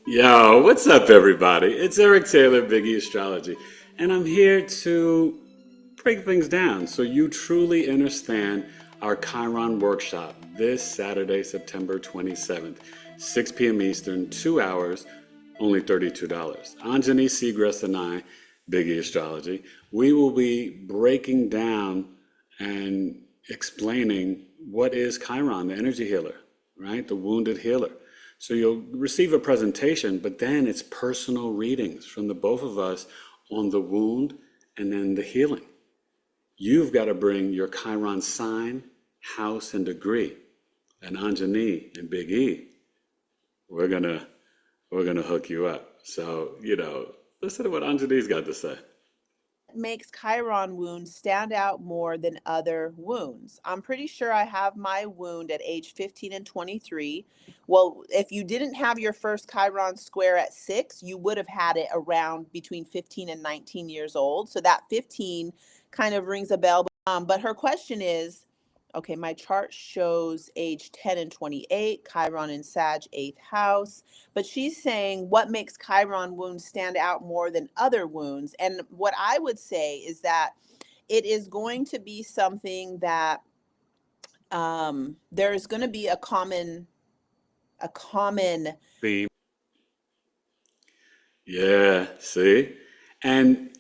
Yo, what's up, everybody? It's Eric Taylor, Biggie Astrology, and I'm here to break things down so you truly understand our Chiron workshop this Saturday, September 27th, 6 p.m. Eastern, 2 hours, only $32. Anjani, Siegrist, and I, Biggie Astrology, we will be breaking down and explaining what is Chiron, the energy healer, right? The wounded healer. So you'll receive a presentation, but then it's personal readings from the both of us on the wound and then the healing. You've got to bring your Chiron sign, house, and degree. And Anjani and Big E, we're gonna hook you up. So, listen to what Anjani's got to say. Makes Chiron wounds stand out more than other wounds? I'm pretty sure I have my wound at age 15 and 23. Well, if you didn't have your first Chiron square at 6, you would have had it around between 15 and 19 years old. So that 15 kind of rings a bell. But her question is, okay, my chart shows age 10 and 28, Chiron in Sag, 8th house. But she's saying what makes Chiron wounds stand out more than other wounds. And what I would say is that it is going to be something that there is going to be a common Theme. Yeah, see? And,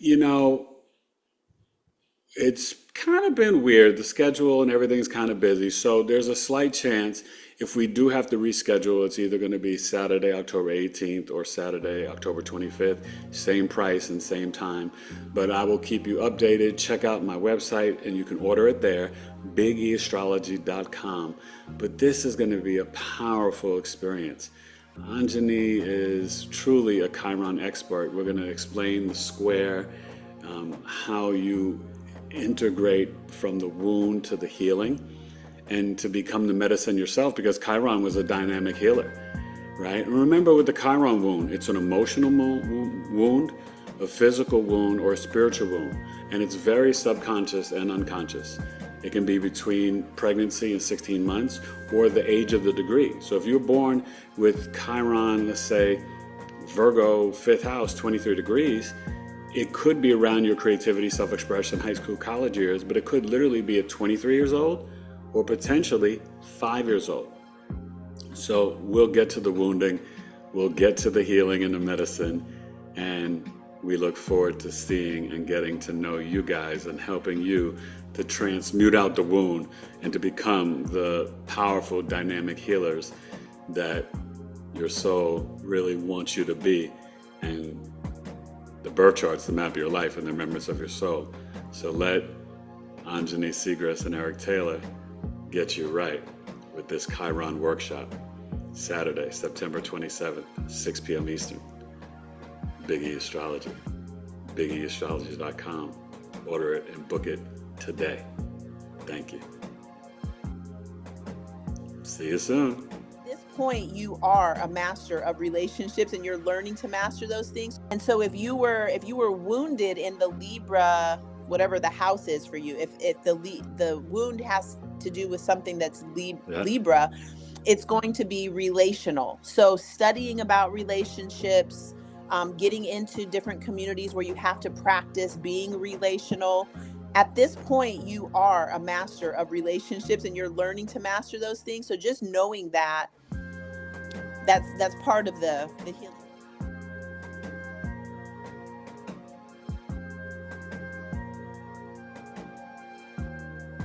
it's kind of been weird. The schedule and everything's kind of busy. So there's a slight chance if we do have to reschedule, it's either going to be Saturday, October 18th or Saturday, October 25th. Same price and same time. But I will keep you updated. Check out my website and you can order it there, bigeastrology.com. But this is going to be a powerful experience. Anjani is truly a Chiron expert. We're going to explain the square, how you integrate from the wound to the healing and to become the medicine yourself, because Chiron was a dynamic healer, right? And remember, with the Chiron wound, it's an emotional wound, a physical wound, or a spiritual wound, and it's very subconscious and unconscious. It can be between pregnancy and 16 months or the age of the degree. So if you're born with Chiron, let's say Virgo, 5th house, 23 degrees, it could be around your creativity, self-expression, high school, college years, but it could literally be at 23 years old or potentially 5 years old. So we'll get to the wounding, we'll get to the healing and the medicine, and we look forward to seeing and getting to know you guys and helping you to transmute out the wound and to become the powerful, dynamic healers that your soul really wants you to be. And the birth chart's the map of your life and the remembrance of your soul. So let Anjani, Siegrist, and Eric Taylor get you right with this Chiron workshop, Saturday, September 27th, 6 p.m. Eastern. Biggie Astrology, bigeastrology.com. Order it and book it today. Thank you. See you soon. This point, you are a master of relationships and you're learning to master those things. And so if you were wounded in the Libra, whatever the house is for you, if the wound has to do with something that's Libra, it's going to be relational. So studying about relationships, getting into different communities where you have to practice being relational. At this point, you are a master of relationships and you're learning to master those things. So just knowing that, that's part of the healing.